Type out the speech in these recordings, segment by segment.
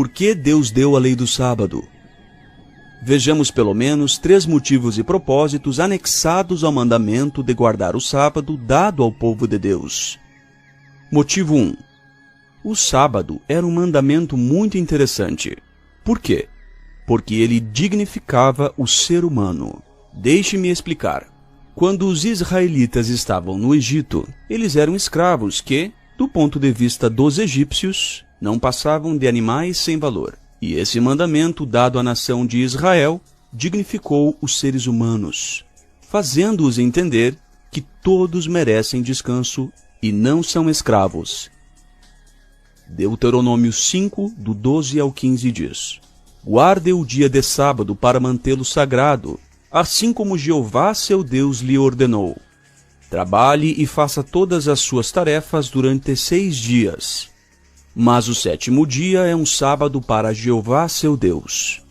por que Deus deu a lei do sábado. Vejamos pelo menos 3 motivos e propósitos anexados ao mandamento de guardar o sábado dado ao povo de Deus. Motivo 1. O sábado era um mandamento muito interessante. Por quê? Porque ele dignificava o ser humano. Deixe-me explicar. Quando os israelitas estavam no Egito, eles eram escravos que, do ponto de vista dos egípcios, não passavam de animais sem valor. E esse mandamento dado à nação de Israel dignificou os seres humanos, fazendo-os entender que todos merecem descanso e não são escravos. Deuteronômio 5, do 12 ao 15 diz: Guarde o dia de sábado para mantê-lo sagrado, assim como Jeová seu Deus lhe ordenou. Trabalhe e faça todas as suas tarefas durante 6 dias. Mas o 7º dia é um sábado para Jeová seu Deus.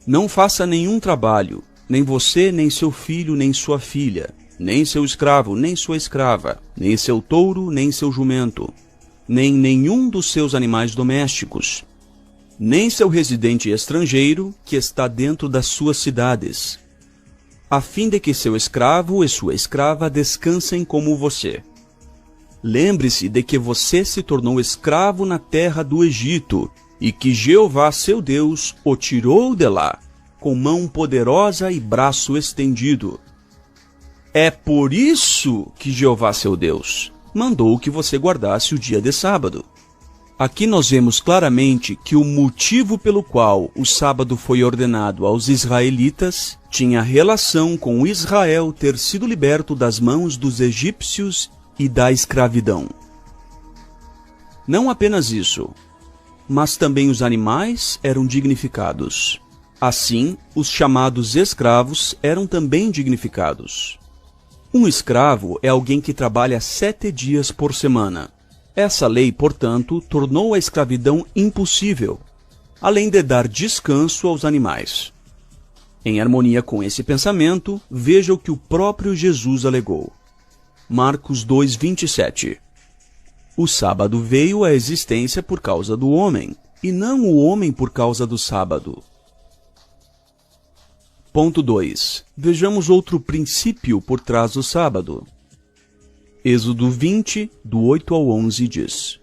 Não faça nenhum trabalho, nem você, nem seu filho, nem sua filha, nem seu escravo, nem sua escrava, nem seu touro, nem seu jumento, nem nenhum dos seus animais domésticos, nem seu residente estrangeiro que está dentro das suas cidades, a fim de que seu escravo e sua escrava descansem como você. Lembre-se de que você se tornou escravo na terra do Egito e que Jeová seu Deus o tirou de lá, com mão poderosa e braço estendido. É por isso que Jeová seu Deus mandou que você guardasse o dia de sábado. Aqui nós vemos claramente que o motivo pelo qual o sábado foi ordenado aos israelitas tinha relação com Israel ter sido liberto das mãos dos egípcios e da escravidão. Não apenas isso, mas também os animais eram dignificados. Assim, os chamados escravos eram também dignificados. Um escravo é alguém que trabalha 7 dias por semana. Essa lei, portanto, tornou a escravidão impossível, além de dar descanso aos animais. Em harmonia com esse pensamento, veja o que o próprio Jesus alegou. Marcos 2:27. O sábado veio à existência por causa do homem, e não o homem por causa do sábado. Ponto 2. Vejamos outro princípio por trás do sábado. Êxodo 20, do 8 ao 11 diz: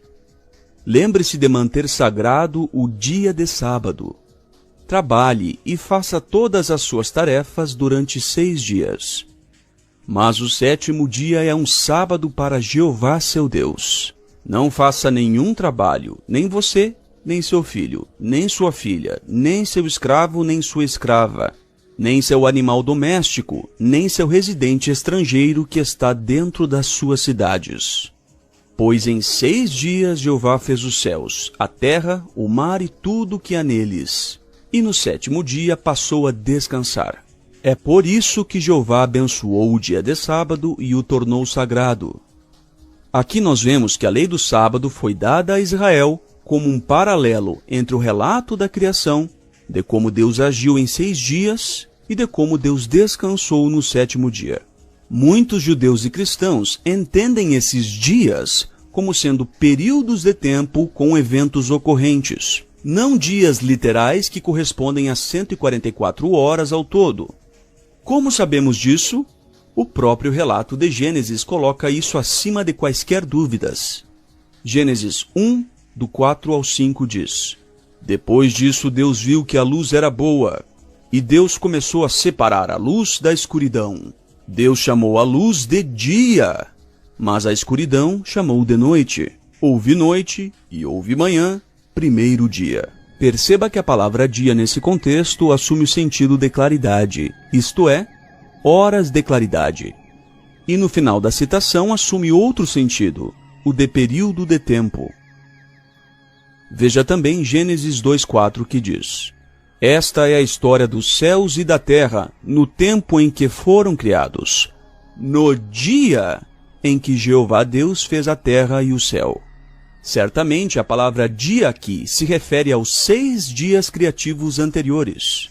Lembre-se de manter sagrado o dia de sábado. Trabalhe e faça todas as suas tarefas durante 6 dias. Mas o 7º dia é um sábado para Jeová seu Deus. Não faça nenhum trabalho, nem você, nem seu filho, nem sua filha, nem seu escravo, nem sua escrava, nem seu animal doméstico, nem seu residente estrangeiro que está dentro das suas cidades. Pois em 6 dias Jeová fez os céus, a terra, o mar e tudo que há neles. E no 7º dia passou a descansar. É por isso que Jeová abençoou o dia de sábado e o tornou sagrado. Aqui nós vemos que a lei do sábado foi dada a Israel como um paralelo entre o relato da criação, de como Deus agiu em 6 dias e de como Deus descansou no 7º dia. Muitos judeus e cristãos entendem esses dias como sendo períodos de tempo com eventos ocorrentes, não dias literais que correspondem a 144 horas ao todo. Como sabemos disso? O próprio relato de Gênesis coloca isso acima de quaisquer dúvidas. Gênesis 1, do 4 ao 5 diz: Depois disso Deus viu que a luz era boa, e Deus começou a separar a luz da escuridão. Deus chamou a luz de dia, mas a escuridão chamou de noite. Houve noite e houve manhã, 1º dia. Perceba que a palavra dia nesse contexto assume o sentido de claridade, isto é, horas de claridade. E no final da citação assume outro sentido, o de período de tempo. Veja também Gênesis 2:4 que diz: Esta é a história dos céus e da terra, no tempo em que foram criados, no dia em que Jeová Deus fez a terra e o céu. Certamente a palavra dia aqui se refere aos 6 dias criativos anteriores.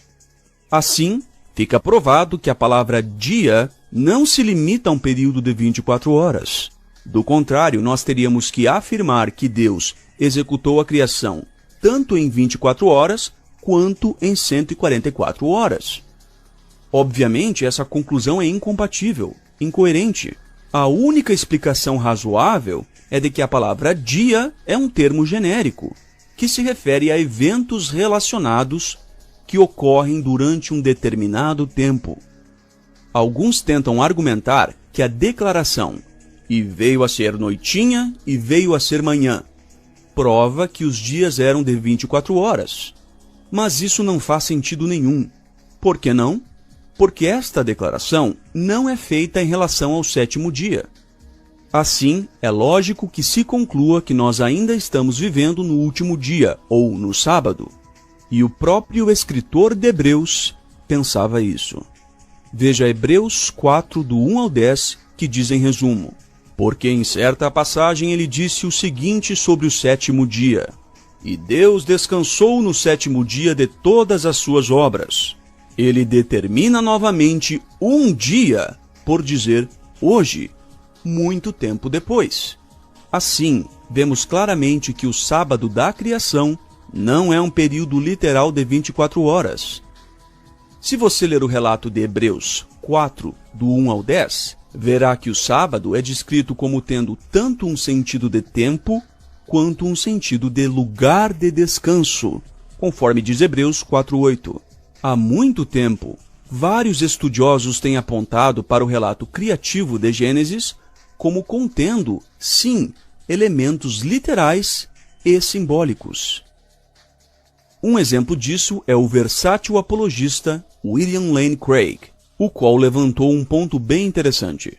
Assim, fica provado que a palavra dia não se limita a um período de 24 horas. Do contrário, nós teríamos que afirmar que Deus executou a criação tanto em 24 horas quanto em 144 horas. Obviamente, essa conclusão é incompatível, incoerente. A única explicação razoável é de que a palavra dia é um termo genérico, que se refere a eventos relacionados que ocorrem durante um determinado tempo. Alguns tentam argumentar que a declaração "e veio a ser noitinha e veio a ser manhã" prova que os dias eram de 24 horas. Mas isso não faz sentido nenhum. Por que não? Porque esta declaração não é feita em relação ao sétimo dia. Assim, é lógico que se conclua que nós ainda estamos vivendo no último dia, ou no sábado. E o próprio escritor de Hebreus pensava isso. Veja Hebreus 4, do 1 ao 10, que diz em resumo: porque em certa passagem ele disse o seguinte sobre o sétimo dia: e Deus descansou no sétimo dia de todas as suas obras. Ele determina novamente um dia, por dizer hoje, muito tempo depois. Assim, vemos claramente que o sábado da criação não é um período literal de 24 horas. Se você ler o relato de Hebreus 4, do 1 ao 10, verá que o sábado é descrito como tendo tanto um sentido de tempo, quanto um sentido de lugar de descanso, conforme diz Hebreus 4:8. Há muito tempo, vários estudiosos têm apontado para o relato criativo de Gênesis como contendo, sim, elementos literais e simbólicos. Um exemplo disso é o versátil apologista William Lane Craig, o qual levantou um ponto bem interessante.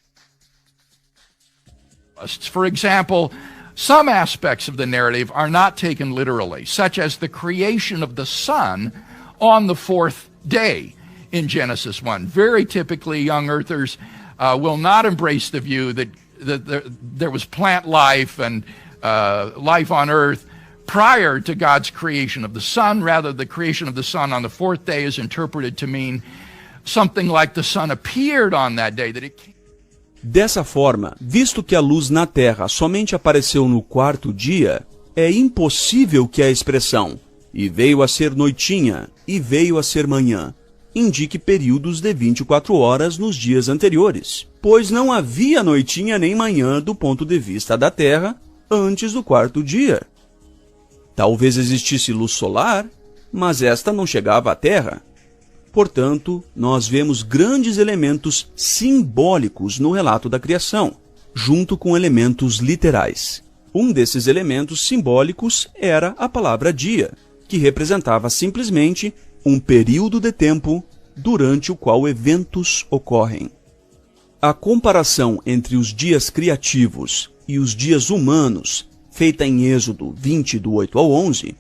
For example, some aspects of the narrative are not taken literally, such as the creation of the sun on the fourth day in Genesis 1. Very typically, young earthers will not embrace the view that there was plant life and life on earth prior to God's creation of the sun. Rather, the creation of the sun on the fourth day is interpreted to mean something like the sun appeared on that day. Dessa forma, visto que a luz na Terra somente apareceu no quarto dia, é impossível que a expressão "e veio a ser noitinha" e "veio a ser manhã" indique períodos de 24 horas nos dias anteriores, pois não havia noitinha nem manhã do ponto de vista da Terra antes do quarto dia. Talvez existisse luz solar, mas esta não chegava à Terra. Portanto, nós vemos grandes elementos simbólicos no relato da criação, junto com elementos literais. Um desses elementos simbólicos era a palavra dia, que representava simplesmente um período de tempo durante o qual eventos ocorrem. A comparação entre os dias criativos e os dias humanos, feita em Êxodo 20, do 8 ao 11,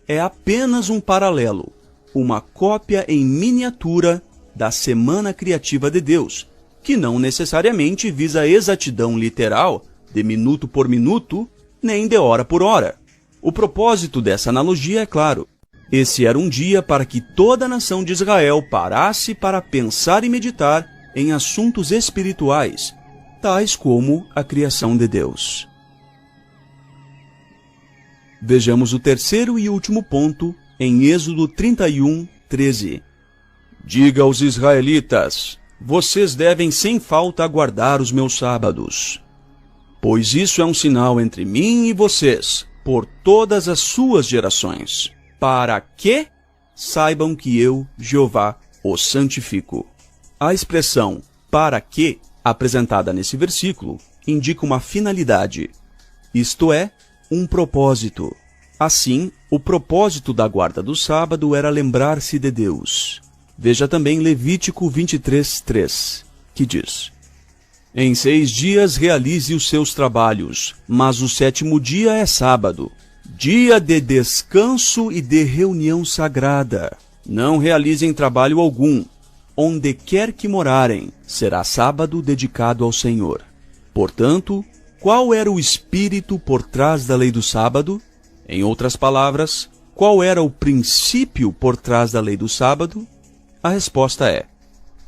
é apenas um paralelo, uma cópia em miniatura da semana criativa de Deus, que não necessariamente visa a exatidão literal, de minuto por minuto, nem de hora por hora. O propósito dessa analogia é claro. Esse era um dia para que toda a nação de Israel parasse para pensar e meditar em assuntos espirituais, tais como a criação de Deus. Vejamos o terceiro e último ponto em Êxodo 31, 13. Diga aos israelitas: vocês devem sem falta guardar os meus sábados, pois isso é um sinal entre mim e vocês, por todas as suas gerações, para que saibam que eu, Jeová, os santifico. A expressão "para que", apresentada nesse versículo, indica uma finalidade, isto é, um propósito. Assim, o propósito da guarda do sábado era lembrar-se de Deus. Veja também Levítico 23, 3, que diz: em 6 dias realize os seus trabalhos, mas o sétimo dia é sábado, dia de descanso e de reunião sagrada. Não realizem trabalho algum. Onde quer que morarem, será sábado dedicado ao Senhor. Portanto, qual era o espírito por trás da lei do sábado? Em outras palavras, qual era o princípio por trás da lei do sábado? A resposta é: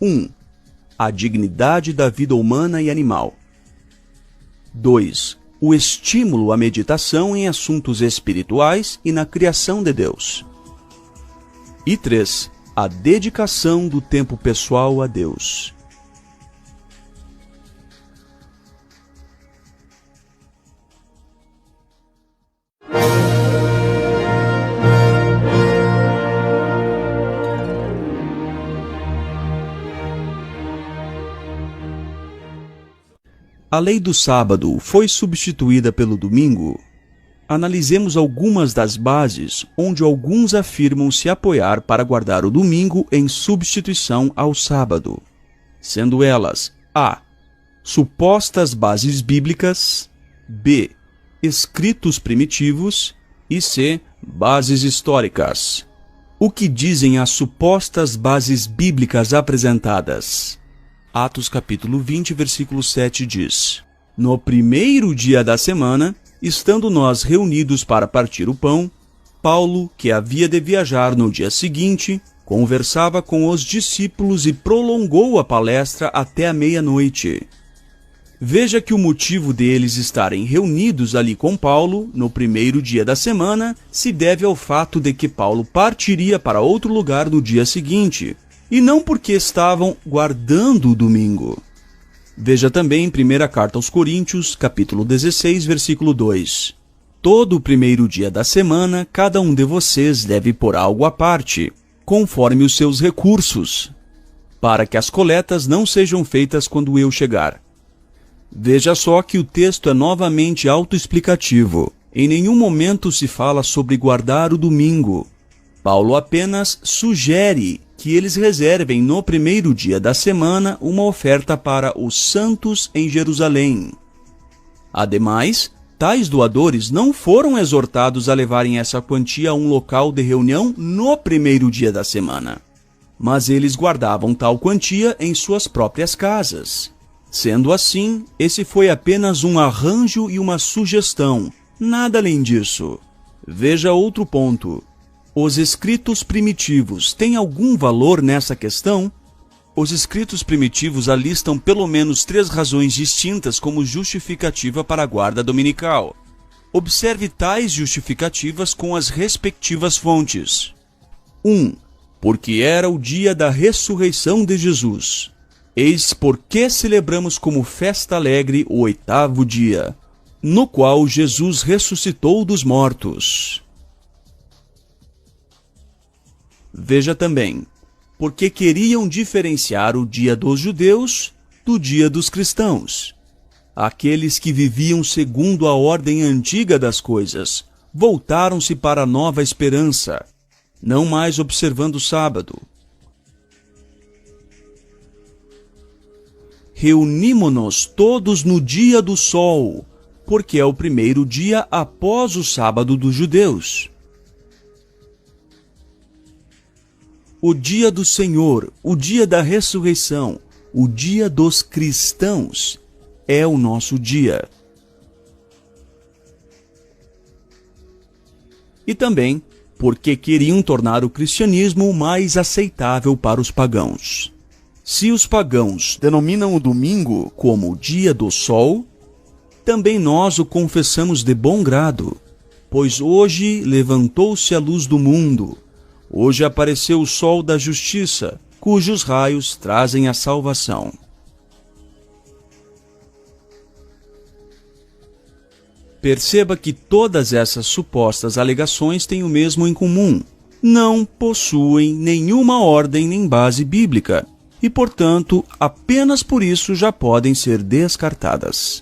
1. A dignidade da vida humana e animal. 2. o estímulo à meditação em assuntos espirituais e na criação de Deus. E 3. A dedicação do tempo pessoal a Deus. A lei do sábado foi substituída pelo domingo. Analisemos algumas das bases onde alguns afirmam se apoiar para guardar o domingo em substituição ao sábado, sendo elas a. Supostas bases bíblicas, b. Escritos primitivos e c. Bases históricas. O que dizem as supostas bases bíblicas apresentadas? Atos capítulo 20, versículo 7 diz: No primeiro dia da semana, estando nós reunidos para partir o pão, Paulo, que havia de viajar no dia seguinte, conversava com os discípulos e prolongou a palestra até a meia-noite. Veja que o motivo deles estarem reunidos ali com Paulo, no primeiro dia da semana, se deve ao fato de que Paulo partiria para outro lugar no dia seguinte, e não porque estavam guardando o domingo. Veja também em 1ª Carta aos Coríntios, capítulo 16, versículo 2. Todo o primeiro dia da semana, cada um de vocês deve pôr algo à parte, conforme os seus recursos, para que as coletas não sejam feitas quando eu chegar. Veja só que o texto é novamente autoexplicativo. Em nenhum momento se fala sobre guardar o domingo. Paulo apenas sugere que eles reservem no primeiro dia da semana uma oferta para os santos em Jerusalém. Ademais, tais doadores não foram exortados a levarem essa quantia a um local de reunião no primeiro dia da semana, mas eles guardavam tal quantia em suas próprias casas. Sendo assim, esse foi apenas um arranjo e uma sugestão, nada além disso. Veja outro ponto. Os escritos primitivos têm algum valor nessa questão? Os escritos primitivos alistam pelo menos 3 razões distintas como justificativa para a guarda dominical. Observe tais justificativas com as respectivas fontes. 1. Porque era o dia da ressurreição de Jesus. Eis porque celebramos como festa alegre o 8º dia, no qual Jesus ressuscitou dos mortos. Veja também, porque queriam diferenciar o dia dos judeus do dia dos cristãos. Aqueles que viviam segundo a ordem antiga das coisas voltaram-se para a nova esperança, não mais observando o sábado. Reunimo-nos todos no dia do sol, porque é o primeiro dia após o sábado dos judeus. O dia do Senhor, o dia da ressurreição, o dia dos cristãos, é o nosso dia. E também porque queriam tornar o cristianismo mais aceitável para os pagãos. Se os pagãos denominam o domingo como o dia do sol, também nós o confessamos de bom grado, pois hoje levantou-se a luz do mundo. Hoje apareceu o sol da justiça, cujos raios trazem a salvação. Perceba que todas essas supostas alegações têm o mesmo em comum. Não possuem nenhuma ordem nem base bíblica e, portanto, apenas por isso já podem ser descartadas.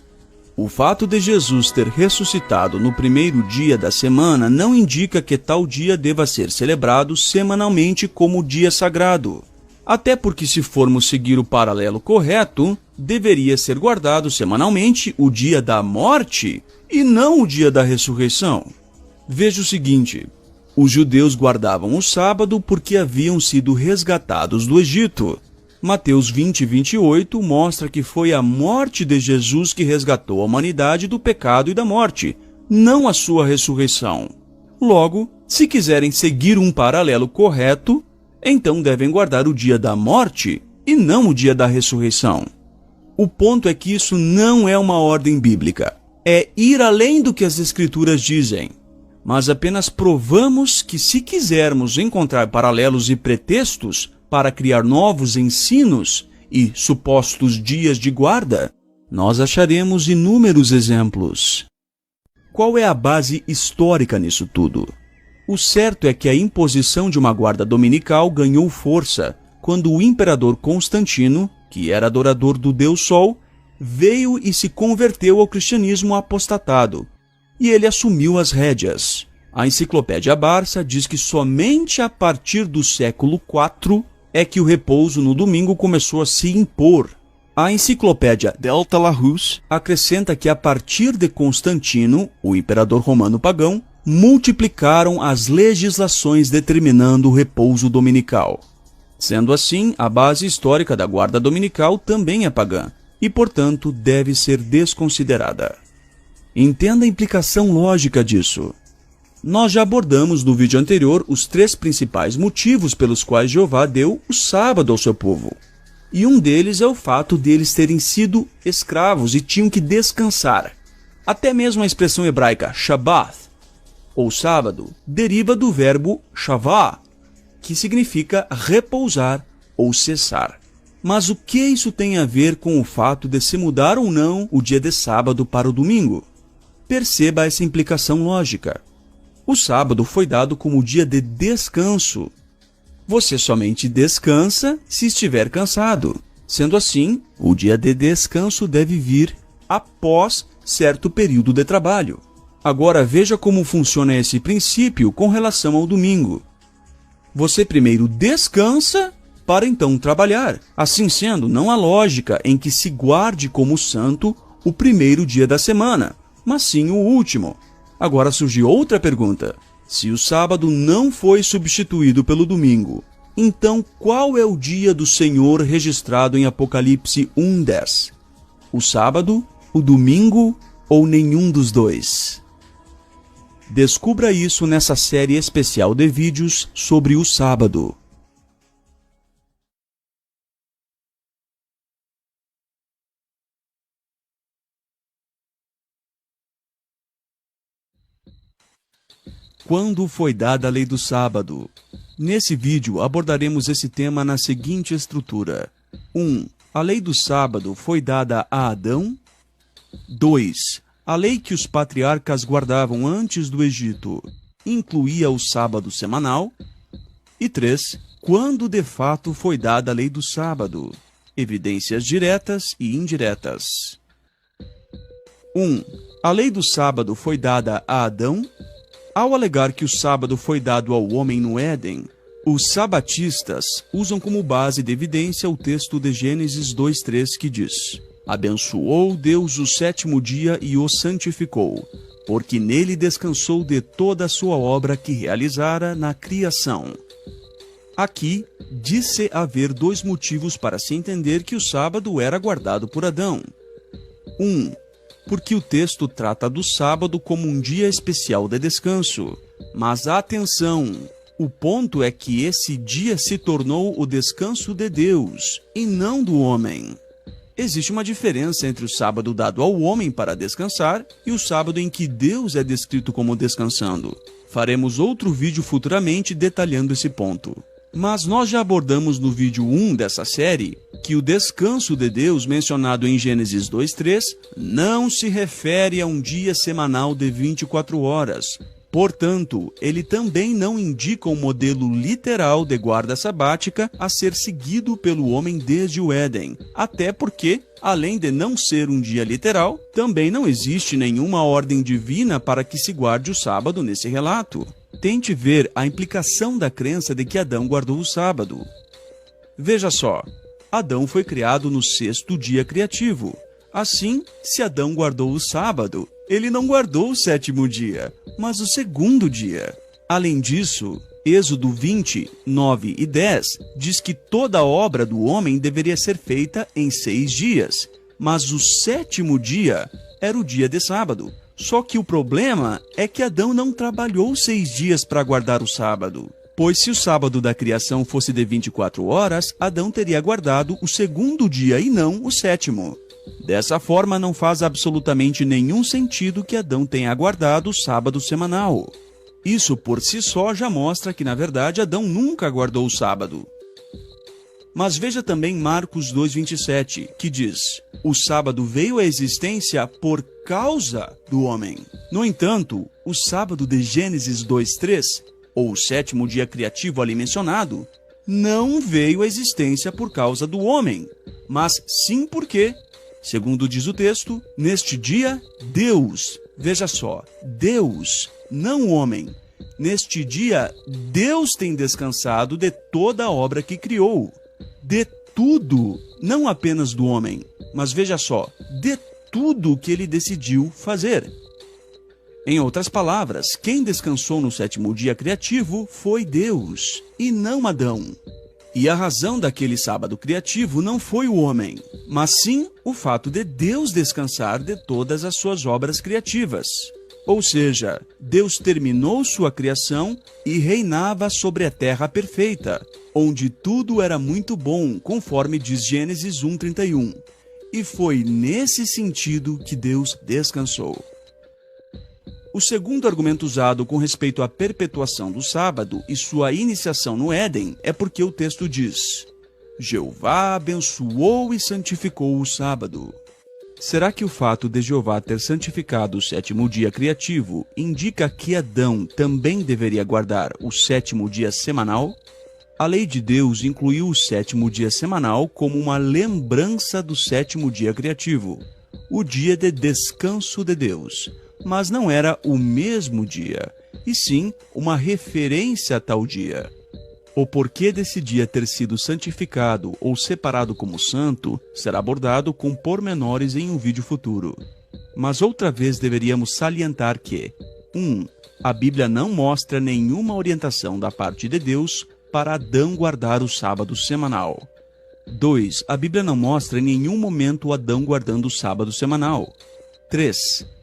O fato de Jesus ter ressuscitado no primeiro dia da semana não indica que tal dia deva ser celebrado semanalmente como dia sagrado. Até porque, se formos seguir o paralelo correto, deveria ser guardado semanalmente o dia da morte e não o dia da ressurreição. Veja o seguinte: os judeus guardavam o sábado porque haviam sido resgatados do Egito. Mateus 20, 28 mostra que foi a morte de Jesus que resgatou a humanidade do pecado e da morte, não a sua ressurreição. Logo, se quiserem seguir um paralelo correto, então devem guardar o dia da morte e não o dia da ressurreição. O ponto é que isso não é uma ordem bíblica. é ir além do que as Escrituras dizem, mas apenas provamos que, se quisermos encontrar paralelos e pretextos para criar novos ensinos e supostos dias de guarda, nós acharemos inúmeros exemplos. Qual é a base histórica nisso tudo? O certo é que a imposição de uma guarda dominical ganhou força quando o imperador Constantino, que era adorador do Deus Sol, veio e se converteu ao cristianismo apostatado, e ele assumiu as rédeas. A Enciclopédia Barça diz que somente a partir do século IV é que o repouso no domingo começou a se impor. A Enciclopédia Delta Larousse acrescenta que a partir de Constantino, o imperador romano pagão, multiplicaram as legislações determinando o repouso dominical. Sendo assim, a base histórica da guarda dominical também é pagã e, portanto, deve ser desconsiderada. Entenda a implicação lógica disso. Nós já abordamos no vídeo anterior os 3 principais motivos pelos quais Jeová deu o sábado ao seu povo. E um deles é o fato de eles terem sido escravos e tinham que descansar. Até mesmo a expressão hebraica Shabbat, ou sábado, deriva do verbo shavah, que significa repousar ou cessar. Mas o que isso tem a ver com o fato de se mudar ou não o dia de sábado para o domingo? Perceba essa implicação lógica. O sábado foi dado como dia de descanso. Você somente descansa se estiver cansado. Sendo assim, o dia de descanso deve vir após certo período de trabalho. Agora veja como funciona esse princípio com relação ao domingo. Você primeiro descansa para então trabalhar. Assim sendo, não há lógica em que se guarde como santo o primeiro dia da semana, mas sim o último. Agora surge outra pergunta. Se o sábado não foi substituído pelo domingo, então qual é o dia do Senhor registrado em Apocalipse 1:10? O sábado, o domingo ou nenhum dos dois? Descubra isso nessa série especial de vídeos sobre o sábado. Quando foi dada a lei do sábado? Nesse vídeo abordaremos esse tema na seguinte estrutura. 1. A lei do sábado foi dada a Adão. 2. A lei que os patriarcas guardavam antes do Egito incluía o sábado semanal. E 3. Quando de fato foi dada a lei do sábado? Evidências diretas e indiretas. 1. A lei do sábado foi dada a Adão. Ao alegar que o sábado foi dado ao homem no Éden, os sabatistas usam como base de evidência o texto de Gênesis 2:3 que diz: Abençoou Deus o 7º dia e o santificou, porque nele descansou de toda a sua obra que realizara na criação. Aqui, diz-se haver 2 motivos para se entender que o sábado era guardado por Adão. 1. Porque o texto trata do sábado como um dia especial de descanso. Mas atenção, o ponto é que esse dia se tornou o descanso de Deus, e não do homem. Existe uma diferença entre o sábado dado ao homem para descansar e o sábado em que Deus é descrito como descansando. Faremos outro vídeo futuramente detalhando esse ponto. Mas nós já abordamos no vídeo 1 dessa série que o descanso de Deus mencionado em Gênesis 2:3 não se refere a um dia semanal de 24 horas. Portanto, ele também não indica um modelo literal de guarda sabática a ser seguido pelo homem desde o Éden. Até porque, além de não ser um dia literal, também não existe nenhuma ordem divina para que se guarde o sábado nesse relato. Tente ver a implicação da crença de que Adão guardou o sábado. Veja só, Adão foi criado no 6º dia criativo. Assim, se Adão guardou o sábado, ele não guardou o 7º dia, mas o 2º dia. Além disso, Êxodo 20, 9 e 10 diz que toda a obra do homem deveria ser feita em 6 dias, mas o 7º dia era o dia de sábado. Só que o problema é que Adão não trabalhou 6 dias para guardar o sábado. Pois se o sábado da criação fosse de 24 horas, Adão teria guardado o 2º dia e não o 7º. Dessa forma, não faz absolutamente nenhum sentido que Adão tenha aguardado o sábado semanal. Isso por si só já mostra que, na verdade, Adão nunca aguardou o sábado. Mas veja também Marcos 2,27, que diz: o sábado veio à existência por causa do homem. No entanto, o sábado de Gênesis 2,3, ou o sétimo dia criativo ali mencionado, não veio à existência por causa do homem, mas sim porque, segundo diz o texto, neste dia, Deus, veja só, Deus, não o homem, neste dia, Deus tem descansado de toda a obra que criou. De tudo, não apenas do homem, mas veja só, de tudo que ele decidiu fazer. Em outras palavras, quem descansou no sétimo dia criativo foi Deus, e não Adão. E a razão daquele sábado criativo não foi o homem, mas sim o fato de Deus descansar de todas as suas obras criativas. Ou seja, Deus terminou sua criação e reinava sobre a terra perfeita, onde tudo era muito bom, conforme diz Gênesis 1:31. E foi nesse sentido que Deus descansou. O segundo argumento usado com respeito à perpetuação do sábado e sua iniciação no Éden é porque o texto diz: Jeová abençoou e santificou o sábado. Será que o fato de Jeová ter santificado o sétimo dia criativo indica que Adão também deveria guardar o sétimo dia semanal? A lei de Deus incluiu o sétimo dia semanal como uma lembrança do sétimo dia criativo, o dia de descanso de Deus, mas não era o mesmo dia, e sim uma referência a tal dia. O porquê desse dia ter sido santificado ou separado como santo será abordado com pormenores em um vídeo futuro. Mas outra vez deveríamos salientar que 1. A Bíblia não mostra nenhuma orientação da parte de Deus para Adão guardar o sábado semanal. 2. A Bíblia não mostra em nenhum momento Adão guardando o sábado semanal. 3.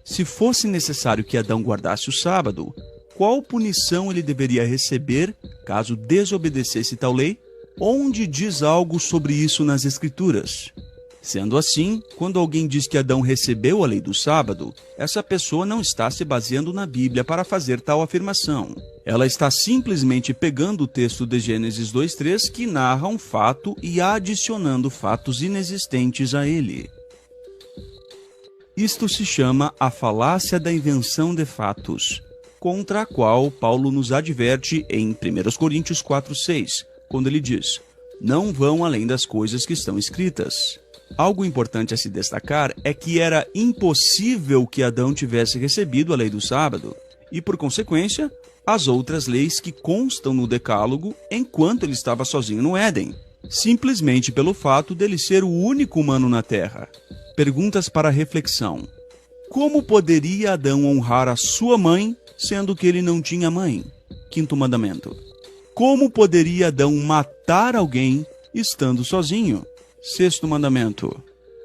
Se fosse necessário que Adão guardasse o sábado, qual punição ele deveria receber caso desobedecesse tal lei? Onde diz algo sobre isso nas Escrituras? Sendo assim, quando alguém diz que Adão recebeu a lei do sábado, essa pessoa não está se baseando na Bíblia para fazer tal afirmação. Ela está simplesmente pegando o texto de Gênesis 2:3 que narra um fato e adicionando fatos inexistentes a ele. Isto se chama a falácia da invenção de fatos, contra a qual Paulo nos adverte em 1 Coríntios 4:6, quando ele diz: não vão além das coisas que estão escritas. Algo importante a se destacar é que era impossível que Adão tivesse recebido a lei do sábado e, por consequência, as outras leis que constam no Decálogo enquanto ele estava sozinho no Éden, simplesmente pelo fato dele ser o único humano na Terra. Perguntas para reflexão. Como poderia Adão honrar a sua mãe, sendo que ele não tinha mãe? Quinto mandamento. Como poderia Adão matar alguém estando sozinho? Sexto mandamento.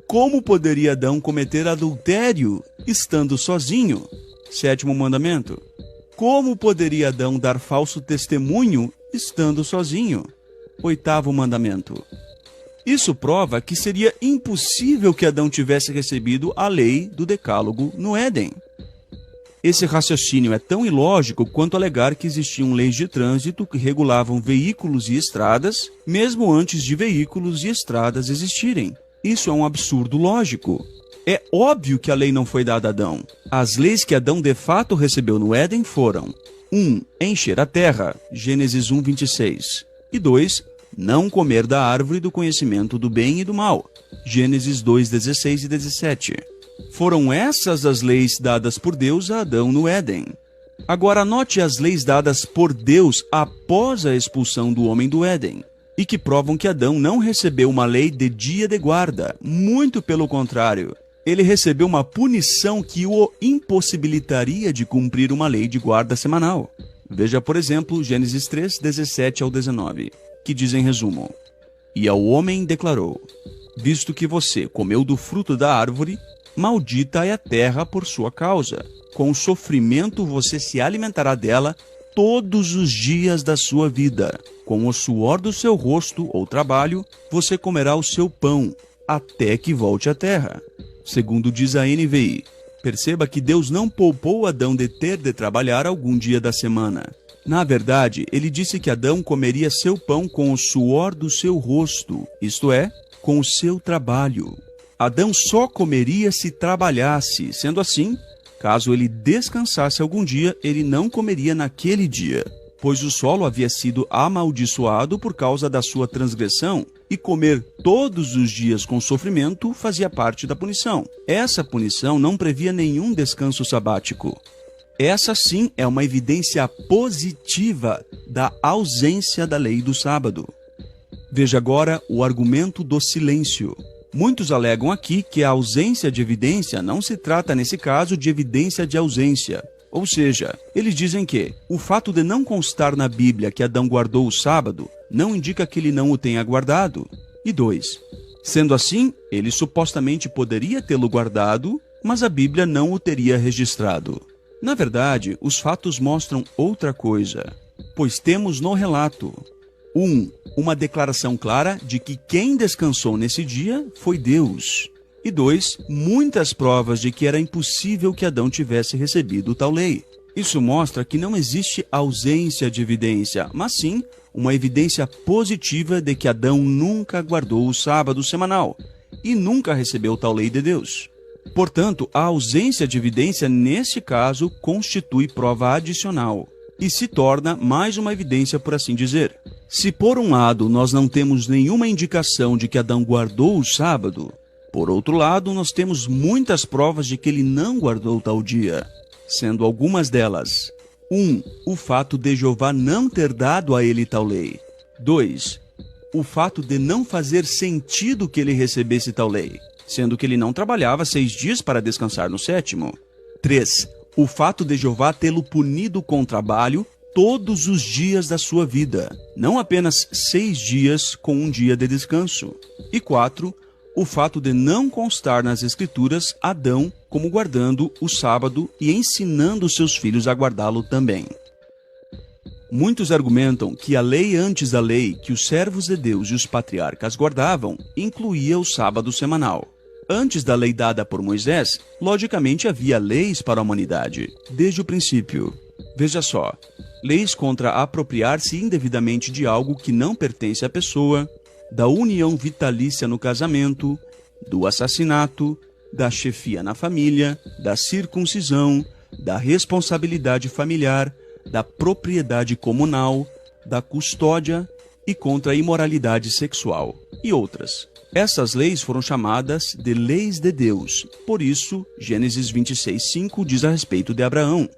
Como poderia Adão cometer adultério estando sozinho? Sétimo mandamento. Como poderia Adão dar falso testemunho estando sozinho? Oitavo mandamento. Isso prova que seria impossível que Adão tivesse recebido a lei do Decálogo no Éden. Esse raciocínio é tão ilógico quanto alegar que existiam leis de trânsito que regulavam veículos e estradas, mesmo antes de veículos e estradas existirem. Isso é um absurdo lógico. É óbvio que a lei não foi dada a Adão. As leis que Adão de fato recebeu no Éden foram: 1. Encher a terra, Gênesis 1:26. E 2. Não comer da árvore do conhecimento do bem e do mal, Gênesis 2:16 e 17. Foram essas as leis dadas por Deus a Adão no Éden. Agora note as leis dadas por Deus após a expulsão do homem do Éden, e que provam que Adão não recebeu uma lei de dia de guarda, muito pelo contrário. Ele recebeu uma punição que o impossibilitaria de cumprir uma lei de guarda semanal. Veja, por exemplo, Gênesis 3:17 ao 19, que diz em resumo: E ao homem declarou: Visto que você comeu do fruto da árvore, maldita é a terra por sua causa. Com sofrimento você se alimentará dela todos os dias da sua vida. Com o suor do seu rosto ou trabalho, você comerá o seu pão, até que volte à terra. Segundo diz a NVI, perceba que Deus não poupou Adão de ter de trabalhar algum dia da semana. Na verdade, ele disse que Adão comeria seu pão com o suor do seu rosto, isto é, com o seu trabalho. Adão só comeria se trabalhasse, sendo assim, caso ele descansasse algum dia, ele não comeria naquele dia, pois o solo havia sido amaldiçoado por causa da sua transgressão, e comer todos os dias com sofrimento fazia parte da punição. Essa punição não previa nenhum descanso sabático. Essa sim é uma evidência positiva da ausência da lei do sábado. Veja agora o argumento do silêncio. Muitos alegam aqui que a ausência de evidência não se trata, nesse caso, de evidência de ausência. Ou seja, eles dizem que o fato de não constar na Bíblia que Adão guardou o sábado não indica que ele não o tenha guardado. E 2. Sendo assim, ele supostamente poderia tê-lo guardado, mas a Bíblia não o teria registrado. Na verdade, os fatos mostram outra coisa, pois temos no relato 1. Uma declaração clara de que quem descansou nesse dia foi Deus. E 2. Muitas provas de que era impossível que Adão tivesse recebido tal lei. Isso mostra que não existe ausência de evidência, mas sim uma evidência positiva de que Adão nunca guardou o sábado semanal e nunca recebeu tal lei de Deus. Portanto, a ausência de evidência, neste caso, constitui prova adicional e se torna mais uma evidência, por assim dizer. Se, por um lado, nós não temos nenhuma indicação de que Adão guardou o sábado, por outro lado, nós temos muitas provas de que ele não guardou tal dia, sendo algumas delas: 1. O fato de Jeová não ter dado a ele tal lei. 2. O fato de não fazer sentido que ele recebesse tal lei, sendo que ele não trabalhava 6 dias para descansar no 7º. 3. O fato de Jeová tê-lo punido com trabalho todos os dias da sua vida, não apenas 6 dias com um dia de descanso. E 4. O fato de não constar nas Escrituras Adão como guardando o sábado e ensinando seus filhos a guardá-lo também. Muitos argumentam que a lei antes da lei que os servos de Deus e os patriarcas guardavam incluía o sábado semanal. Antes da lei dada por Moisés, logicamente havia leis para a humanidade, desde o princípio. Veja só, leis contra apropriar-se indevidamente de algo que não pertence à pessoa, da união vitalícia no casamento, do assassinato, da chefia na família, da circuncisão, da responsabilidade familiar, da propriedade comunal, da custódia e contra a imoralidade sexual, e outras. Essas leis foram chamadas de leis de Deus. Por isso, Gênesis 26:5 diz a respeito de Abraão: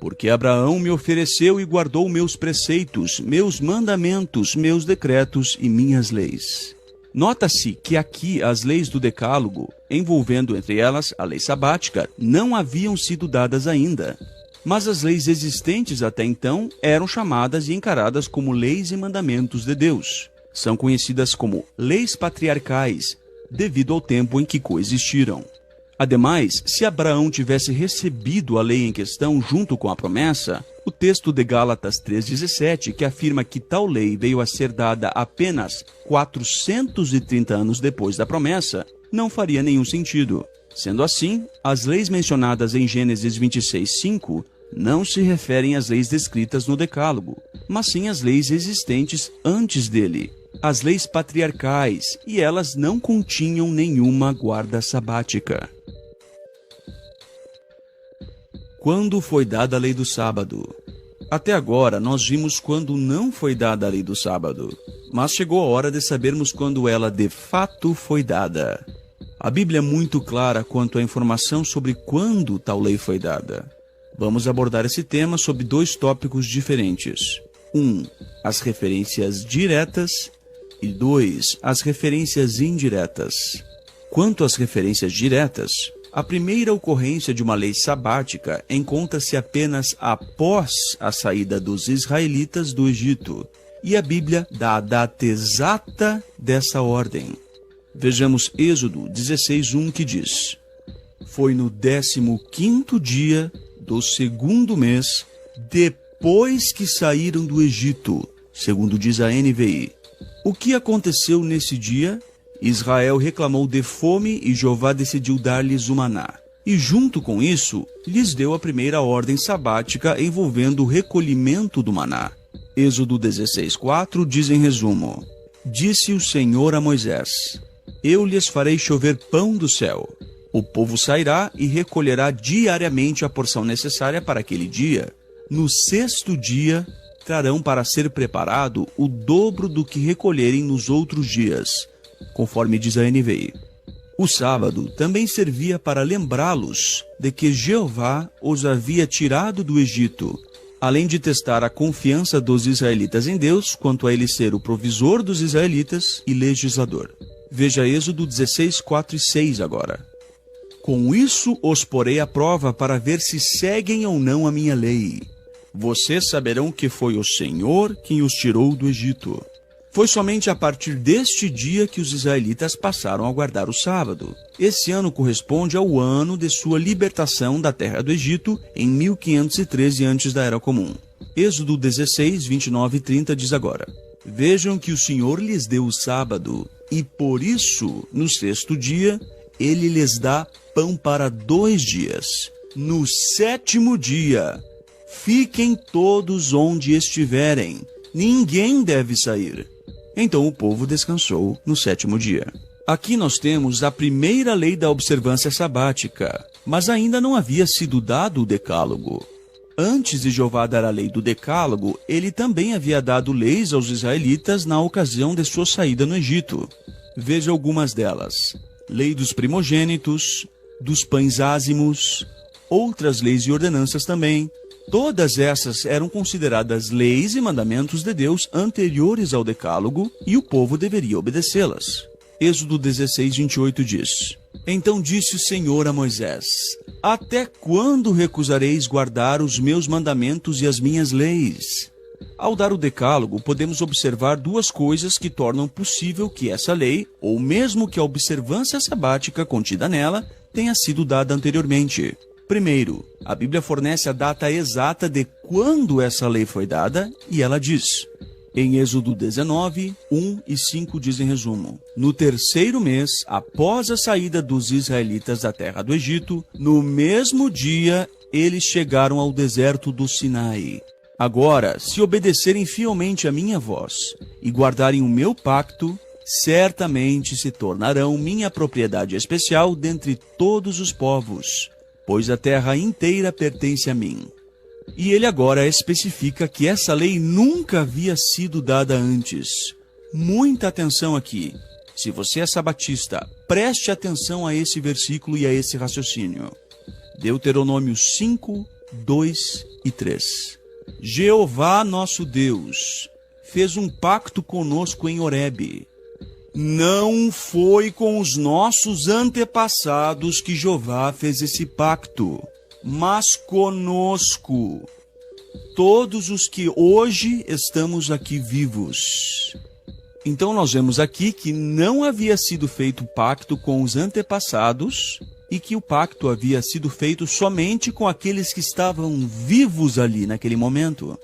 porque Abraão me ofereceu e guardou meus preceitos, meus mandamentos, meus decretos e minhas leis. Nota-se que aqui as leis do Decálogo, envolvendo entre elas a lei sabática, não haviam sido dadas ainda. Mas as leis existentes até então eram chamadas e encaradas como leis e mandamentos de Deus. São conhecidas como leis patriarcais, devido ao tempo em que coexistiram. Ademais, se Abraão tivesse recebido a lei em questão junto com a promessa, o texto de Gálatas 3,17, que afirma que tal lei veio a ser dada apenas 430 anos depois da promessa, não faria nenhum sentido. Sendo assim, as leis mencionadas em Gênesis 26:5 não se referem às leis descritas no Decálogo, mas sim às leis existentes antes dele, as leis patriarcais, e elas não continham nenhuma guarda sabática. Quando foi dada a lei do sábado? Até agora, nós vimos quando não foi dada a lei do sábado, mas chegou a hora de sabermos quando ela de fato foi dada. A Bíblia é muito clara quanto à informação sobre quando tal lei foi dada. Vamos abordar esse tema sob 2 tópicos diferentes. 1. As referências diretas e 2. As referências indiretas. Quanto às referências diretas, a primeira ocorrência de uma lei sabática encontra-se apenas após a saída dos israelitas do Egito, e a Bíblia dá a data exata dessa ordem. Vejamos Êxodo 16:1, que diz: foi no 15º dia do 2º mês, depois que saíram do Egito, segundo diz a NVI. O que aconteceu nesse dia Israel reclamou de fome e Jeová decidiu dar-lhes o maná. E junto com isso, lhes deu a primeira ordem sabática envolvendo o recolhimento do maná. Êxodo 16:4 diz em resumo: Disse o Senhor a Moisés: Eu lhes farei chover pão do céu. O povo sairá e recolherá diariamente a porção necessária para aquele dia. No sexto dia, trarão para ser preparado o dobro do que recolherem nos outros dias, conforme diz a NVI. O sábado também servia para lembrá-los de que Jeová os havia tirado do Egito, além de testar a confiança dos israelitas em Deus quanto a ele ser o provisor dos israelitas e legislador. Veja Êxodo 16:4 e 6 agora. Com isso os porei à prova para ver se seguem ou não a minha lei. Vocês saberão que foi o Senhor quem os tirou do Egito. Foi somente a partir deste dia que os israelitas passaram a guardar o sábado. Esse ano corresponde ao ano de sua libertação da terra do Egito em 1513 antes da Era Comum. Êxodo 16, 29 e 30 diz agora: Vejam que o Senhor lhes deu o sábado, e por isso, no sexto dia, ele lhes dá pão para 2 dias. No sétimo dia, fiquem todos onde estiverem, ninguém deve sair. Então o povo descansou no sétimo dia. Aqui nós temos a primeira lei da observância sabática, mas ainda não havia sido dado o decálogo. Antes de Jeová dar a lei do decálogo, ele também havia dado leis aos israelitas na ocasião de sua saída no Egito. Veja algumas delas: lei dos primogênitos, dos pães ázimos, outras leis e ordenanças também. Todas essas eram consideradas leis e mandamentos de Deus anteriores ao decálogo e o povo deveria obedecê-las. Êxodo 16, 28 diz: Então disse o Senhor a Moisés: Até quando recusareis guardar os meus mandamentos e as minhas leis? Ao dar o decálogo, podemos observar 2 coisas que tornam possível que essa lei, ou mesmo que a observância sabática contida nela, tenha sido dada anteriormente. Primeiro, a Bíblia fornece a data exata de quando essa lei foi dada, e ela diz, em Êxodo 19, 1 e 5 diz em resumo: No terceiro mês, após a saída dos israelitas da terra do Egito, no mesmo dia, eles chegaram ao deserto do Sinai. Agora, se obedecerem fielmente a minha voz e guardarem o meu pacto, certamente se tornarão minha propriedade especial dentre todos os povos, pois a terra inteira pertence a mim. E ele agora especifica que essa lei nunca havia sido dada antes. Muita atenção aqui. Se você é sabatista, preste atenção a esse versículo e a esse raciocínio. Deuteronômio 5, 2 e 3. Jeová, nosso Deus, fez um pacto conosco em Horebe. Não foi com os nossos antepassados que Jeová fez esse pacto, mas conosco, todos os que hoje estamos aqui vivos. Então nós vemos aqui que não havia sido feito pacto com os antepassados e que o pacto havia sido feito somente com aqueles que estavam vivos ali naquele momento.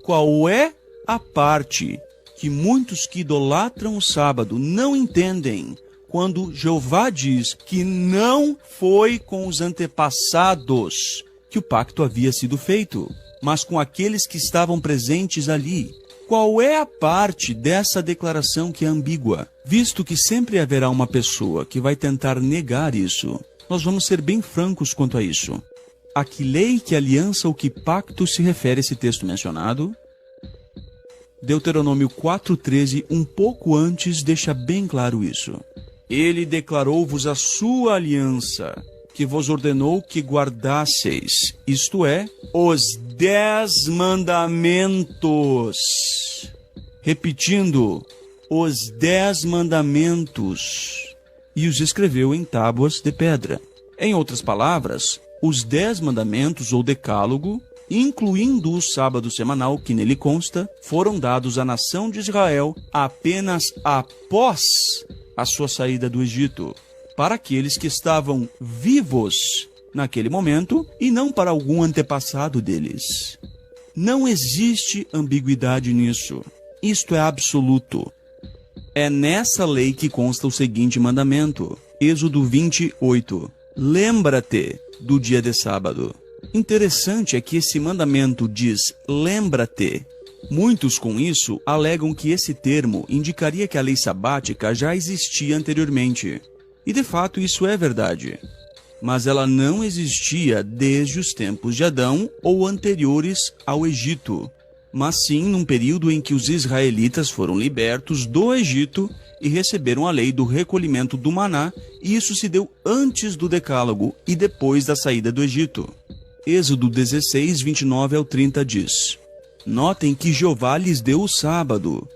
Qual é a parte que muitos que idolatram o sábado não entendem quando Jeová diz que não foi com os antepassados que o pacto havia sido feito, mas com aqueles que estavam presentes ali? Qual é a parte dessa declaração que é ambígua? Visto que sempre haverá uma pessoa que vai tentar negar isso, nós vamos ser bem francos quanto a isso. A que lei, que aliança ou que pacto se refere esse texto mencionado? Deuteronômio 4,13, um pouco antes, deixa bem claro isso. Ele declarou-vos a sua aliança, que vos ordenou que guardasseis, isto é, os 10 mandamentos. Repetindo, os 10 mandamentos. E os escreveu em tábuas de pedra. Em outras palavras, os 10 mandamentos ou decálogo, incluindo o sábado semanal que nele consta, foram dados à nação de Israel apenas após a sua saída do Egito, para aqueles que estavam vivos naquele momento e não para algum antepassado deles. Não existe ambiguidade nisso. Isto é absoluto. É nessa lei que consta o seguinte mandamento. Êxodo 28. Lembra-te do dia de sábado. Interessante é que esse mandamento diz lembra-te. Muitos com isso alegam que esse termo indicaria que a lei sabática já existia anteriormente. E de fato isso é verdade. Mas ela não existia desde os tempos de Adão ou anteriores ao Egito, mas sim num período em que os israelitas foram libertos do Egito e receberam a lei do recolhimento do maná, e isso se deu antes do Decálogo e depois da saída do Egito. Êxodo 16, 29 ao 30 diz: Notem que Jeová lhes deu o sábado.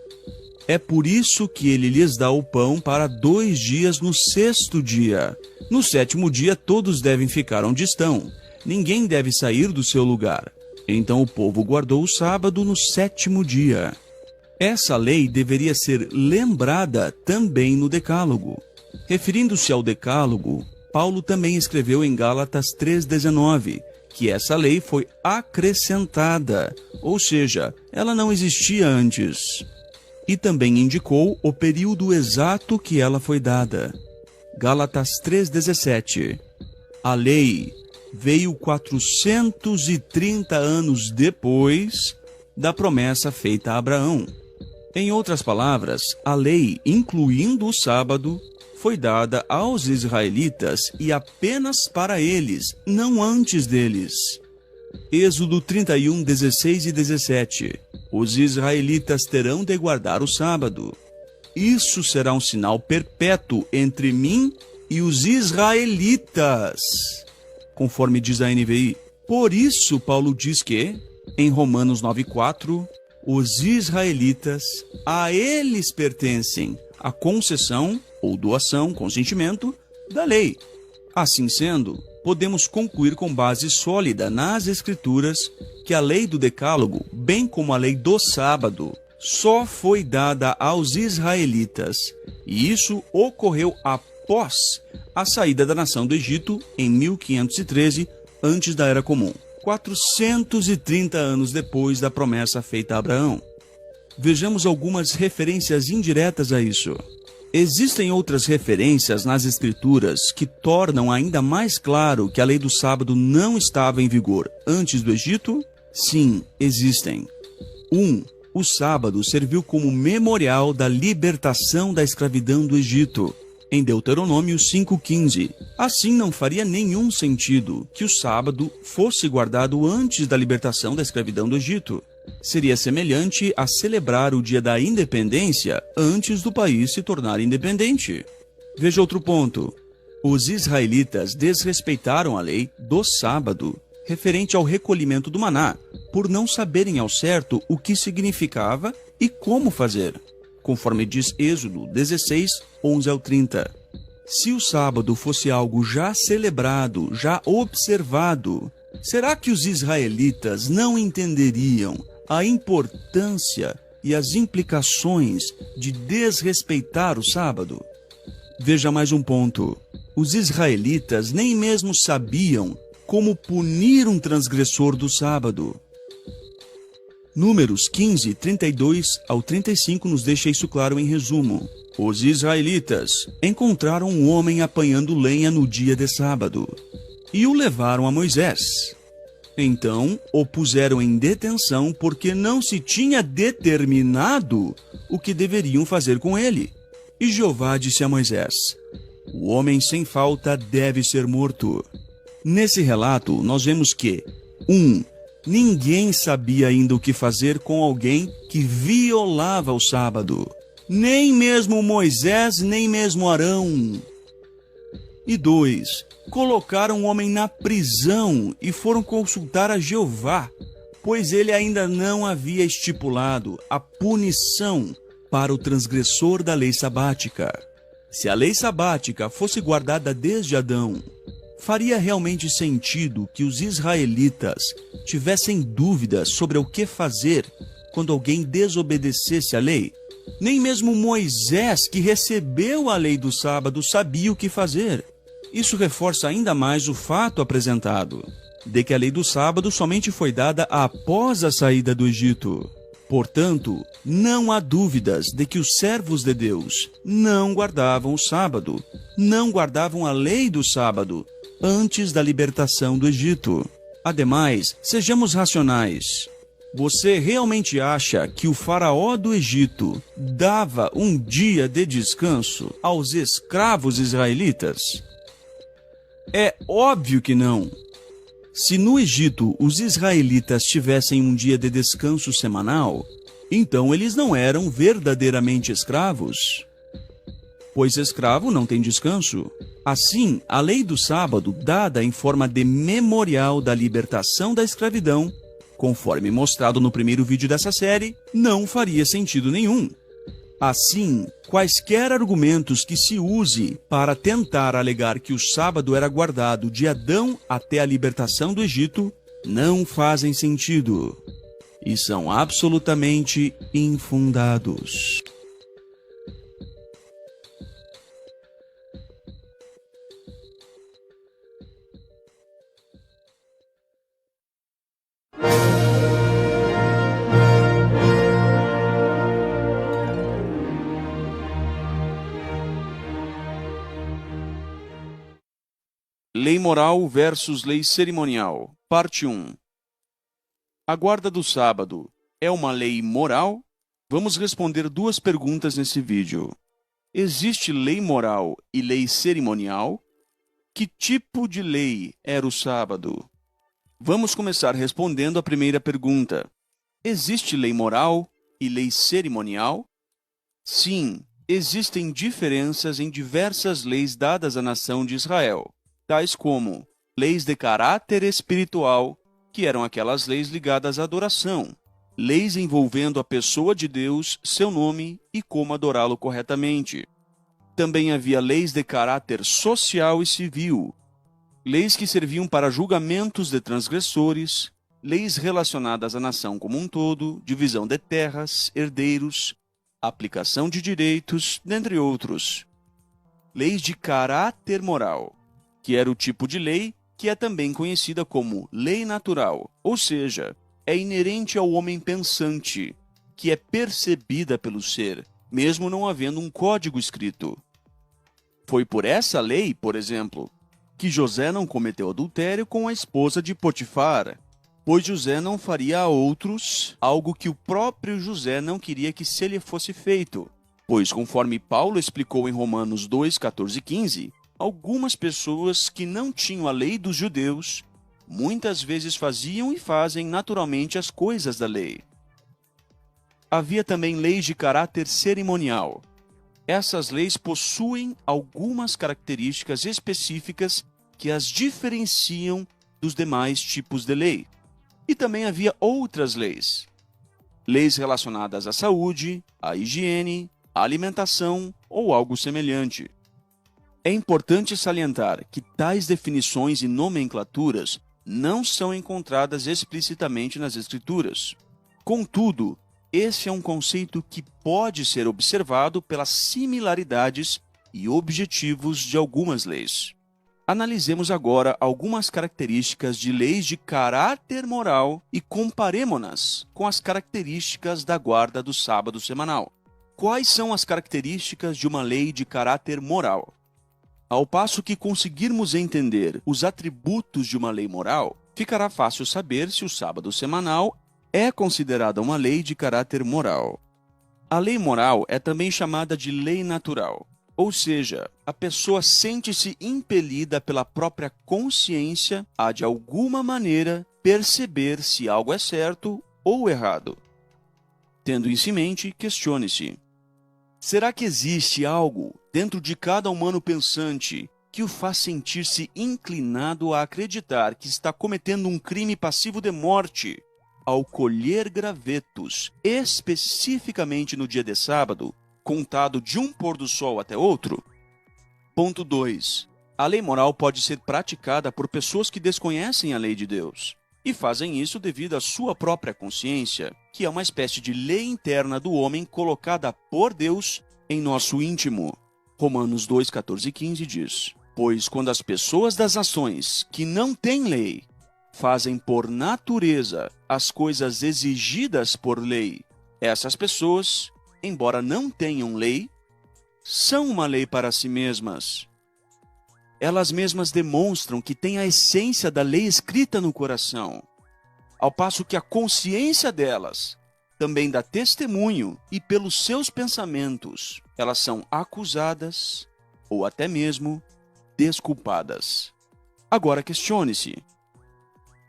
É por isso que ele lhes dá o pão para 2 dias no 6º dia. No 7º dia todos devem ficar onde estão. Ninguém deve sair do seu lugar. Então o povo guardou o sábado no 7º dia. Essa lei deveria ser lembrada também no Decálogo. Referindo-se ao Decálogo, Paulo também escreveu em Gálatas 3,19 que essa lei foi acrescentada, ou seja, ela não existia antes. E também indicou o período exato que ela foi dada. Gálatas 3,17. A lei veio 430 anos depois da promessa feita a Abraão. Em outras palavras, a lei, incluindo o sábado, foi dada aos israelitas e apenas para eles, não antes deles. Êxodo 31, 16 e 17. Os israelitas terão de guardar o sábado. Isso será um sinal perpétuo entre mim e os israelitas, conforme diz a NVI. Por isso, Paulo diz que, em Romanos 9,4, os israelitas, a eles pertencem a concessão ou doação, consentimento, da lei. Assim sendo, podemos concluir com base sólida nas Escrituras que a lei do Decálogo, bem como a lei do sábado, só foi dada aos israelitas, e isso ocorreu após a saída da nação do Egito em 1513, antes da Era Comum, 430 anos depois da promessa feita a Abraão. Vejamos algumas referências indiretas a isso. Existem outras referências nas Escrituras que tornam ainda mais claro que a lei do sábado não estava em vigor antes do Egito? Sim, existem. 1. O sábado serviu como memorial da libertação da escravidão do Egito, em Deuteronômio 5,15. Assim, não faria nenhum sentido que o sábado fosse guardado antes da libertação da escravidão do Egito. Seria semelhante a celebrar o dia da independência antes do país se tornar independente. Veja outro ponto. Os israelitas desrespeitaram a lei do sábado, referente ao recolhimento do maná, por não saberem ao certo o que significava e como fazer, conforme diz Êxodo 16, 11 ao 30. Se o sábado fosse algo já celebrado, já observado, será que os israelitas não entenderiam a importância e as implicações de desrespeitar o sábado? Veja mais um ponto. Os israelitas nem mesmo sabiam como punir um transgressor do sábado. Números 15, 32 ao 35 nos deixa isso claro em resumo. Os israelitas encontraram um homem apanhando lenha no dia de sábado e o levaram a Moisés. Então, o puseram em detenção porque não se tinha determinado o que deveriam fazer com ele. E Jeová disse a Moisés: o homem sem falta deve ser morto. Nesse relato, nós vemos que 1. Ninguém sabia ainda o que fazer com alguém que violava o sábado. Nem mesmo Moisés, nem mesmo Arão. E 2. Colocaram o homem na prisão e foram consultar a Jeová, pois ele ainda não havia estipulado a punição para o transgressor da lei sabática. Se a lei sabática fosse guardada desde Adão, faria realmente sentido que os israelitas tivessem dúvidas sobre o que fazer quando alguém desobedecesse a lei? Nem mesmo Moisés, que recebeu a lei do sábado, sabia o que fazer. Isso reforça ainda mais o fato apresentado, de que a lei do sábado somente foi dada após a saída do Egito. Portanto, não há dúvidas de que os servos de Deus não guardavam o sábado, não guardavam a lei do sábado antes da libertação do Egito. Ademais, sejamos racionais. Você realmente acha que o faraó do Egito dava um dia de descanso aos escravos israelitas? É óbvio que não. Se no Egito os israelitas tivessem um dia de descanso semanal, então eles não eram verdadeiramente escravos, pois escravo não tem descanso. Assim, a lei do sábado, dada em forma de memorial da libertação da escravidão, conforme mostrado no primeiro vídeo dessa série, não faria sentido nenhum. Assim, quaisquer argumentos que se use para tentar alegar que o sábado era guardado de Adão até a libertação do Egito não fazem sentido e são absolutamente infundados. Lei moral versus lei cerimonial, parte 1. A guarda do sábado é uma lei moral? Vamos responder duas perguntas nesse vídeo. Existe lei moral e lei cerimonial? Que tipo de lei era o sábado? Vamos começar respondendo a primeira pergunta. Existe lei moral e lei cerimonial? Sim, existem diferenças em diversas leis dadas à nação de Israel, tais como leis de caráter espiritual, que eram aquelas leis ligadas à adoração, leis envolvendo a pessoa de Deus, seu nome e como adorá-lo corretamente. Também havia leis de caráter social e civil, leis que serviam para julgamentos de transgressores, leis relacionadas à nação como um todo, divisão de terras, herdeiros, aplicação de direitos, dentre outros. Leis de caráter moral, que era o tipo de lei que é também conhecida como lei natural, ou seja, é inerente ao homem pensante, que é percebida pelo ser, mesmo não havendo um código escrito. Foi por essa lei, por exemplo, que José não cometeu adultério com a esposa de Potifar, pois José não faria a outros algo que o próprio José não queria que se lhe fosse feito, pois, conforme Paulo explicou em Romanos 2, 14 e 15, algumas pessoas que não tinham a lei dos judeus, muitas vezes faziam e fazem naturalmente as coisas da lei. Havia também leis de caráter cerimonial. Essas leis possuem algumas características específicas que as diferenciam dos demais tipos de lei. E também havia outras leis. Leis relacionadas à saúde, à higiene, à alimentação ou algo semelhante. É importante salientar que tais definições e nomenclaturas não são encontradas explicitamente nas Escrituras. Contudo, esse é um conceito que pode ser observado pelas similaridades e objetivos de algumas leis. Analisemos agora algumas características de leis de caráter moral e comparemo-nas com as características da guarda do sábado semanal. Quais são as características de uma lei de caráter moral? Ao passo que conseguirmos entender os atributos de uma lei moral, ficará fácil saber se o sábado semanal é considerada uma lei de caráter moral. A lei moral é também chamada de lei natural, ou seja, a pessoa sente-se impelida pela própria consciência a, de alguma maneira, perceber se algo é certo ou errado. Tendo isso em mente, questione-se: será que existe algo dentro de cada humano pensante que o faz sentir-se inclinado a acreditar que está cometendo um crime passivo de morte ao colher gravetos, especificamente no dia de sábado, contado de um pôr do sol até outro? Ponto 2. A lei moral pode ser praticada por pessoas que desconhecem a lei de Deus e fazem isso devido à sua própria consciência, que é uma espécie de lei interna do homem colocada por Deus em nosso íntimo. Romanos 2, 14 e 15 diz: pois quando as pessoas das nações que não têm lei fazem por natureza as coisas exigidas por lei, Essas pessoas, embora não tenham lei, são uma lei para si mesmas. Elas mesmas demonstram que têm a essência da lei escrita no coração, ao passo que a consciência delas também dá testemunho e pelos seus pensamentos elas são acusadas ou até mesmo desculpadas. Agora questione-se: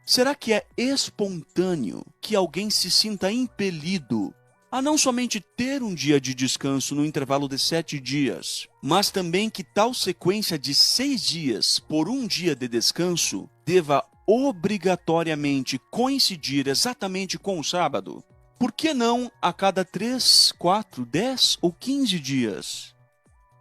será que é espontâneo que alguém se sinta impelido a não somente ter um dia de descanso no intervalo de 7 dias, mas também que tal sequência de 6 dias por um dia de descanso deva obrigatoriamente coincidir exatamente com o sábado? Por que não a cada 3, 4, 10 ou 15 dias?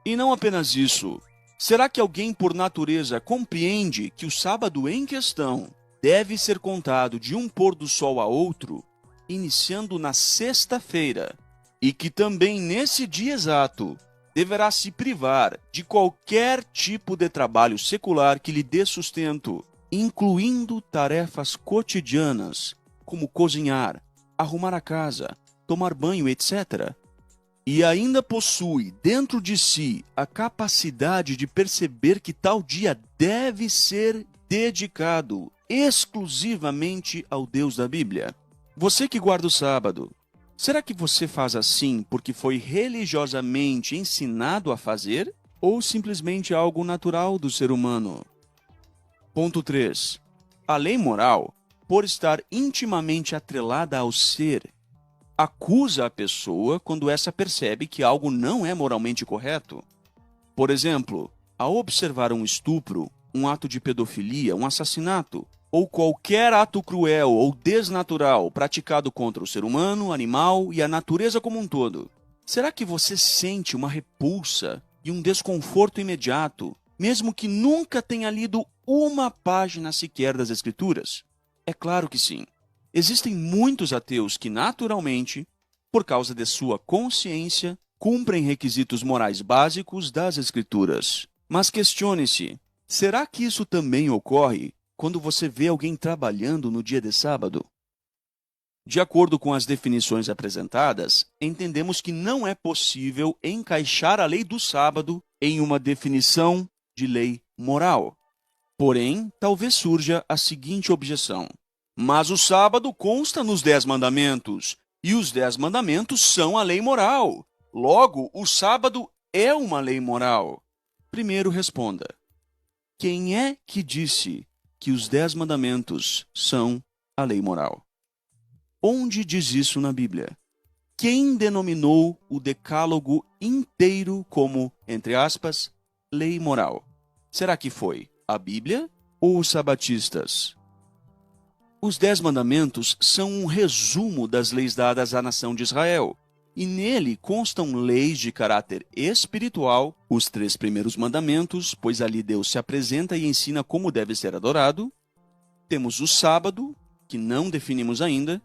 E não apenas isso, será que alguém por natureza compreende que o sábado em questão deve ser contado de um pôr do sol a outro, iniciando na sexta-feira, e que também nesse dia exato deverá se privar de qualquer tipo de trabalho secular que lhe dê sustento, incluindo tarefas cotidianas, como cozinhar, arrumar a casa, tomar banho, etc. E ainda possui dentro de si a capacidade de perceber que tal dia deve ser dedicado exclusivamente ao Deus da Bíblia? Você que guarda o sábado, será que você faz assim porque foi religiosamente ensinado a fazer ou simplesmente algo natural do ser humano? Ponto 3. A lei moral, por estar intimamente atrelada ao ser, acusa a pessoa quando essa percebe que algo não é moralmente correto. Por exemplo, ao observar um estupro, um ato de pedofilia, um assassinato, ou qualquer ato cruel ou desnatural praticado contra o ser humano, animal e a natureza como um todo, será que você sente uma repulsa e um desconforto imediato, mesmo que nunca tenha lido uma página sequer das Escrituras? É claro que sim. Existem muitos ateus que, naturalmente, por causa de sua consciência, cumprem requisitos morais básicos das Escrituras. Mas questione-se, será que isso também ocorre quando você vê alguém trabalhando no dia de sábado? De acordo com as definições apresentadas, entendemos que não é possível encaixar a lei do sábado em uma definição de lei moral. Porém, talvez surja a seguinte objeção: mas o sábado consta nos 10 mandamentos, e os 10 mandamentos são a lei moral. Logo, o sábado é uma lei moral. Primeiro responda: quem é que disse que os 10 mandamentos são a lei moral? Onde diz isso na Bíblia? Quem denominou o decálogo inteiro como, entre aspas, lei moral? Será que foi a Bíblia ou os sabatistas? Os 10 mandamentos são um resumo das leis dadas à nação de Israel, e nele constam leis de caráter espiritual, os 3 primeiros mandamentos, pois ali Deus se apresenta e ensina como deve ser adorado. Temos o sábado, que não definimos ainda,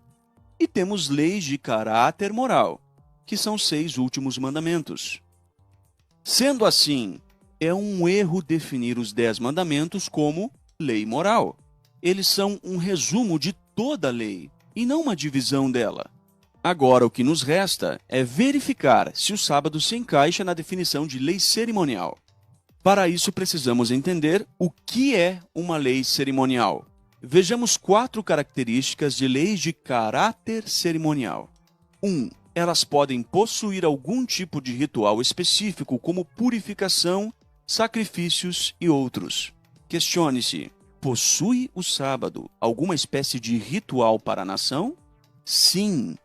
e temos leis de caráter moral, que são 6 últimos mandamentos. Sendo assim, é um erro definir os 10 mandamentos como lei moral. Eles são um resumo de toda a lei, e não uma divisão dela. Agora, o que nos resta é verificar se o sábado se encaixa na definição de lei cerimonial. Para isso, precisamos entender o que é uma lei cerimonial. Vejamos 4 características de leis de caráter cerimonial. 1. Elas podem possuir algum tipo de ritual específico, como purificação, sacrifícios e outros. Questione-se: possui o sábado alguma espécie de ritual para a nação? Sim.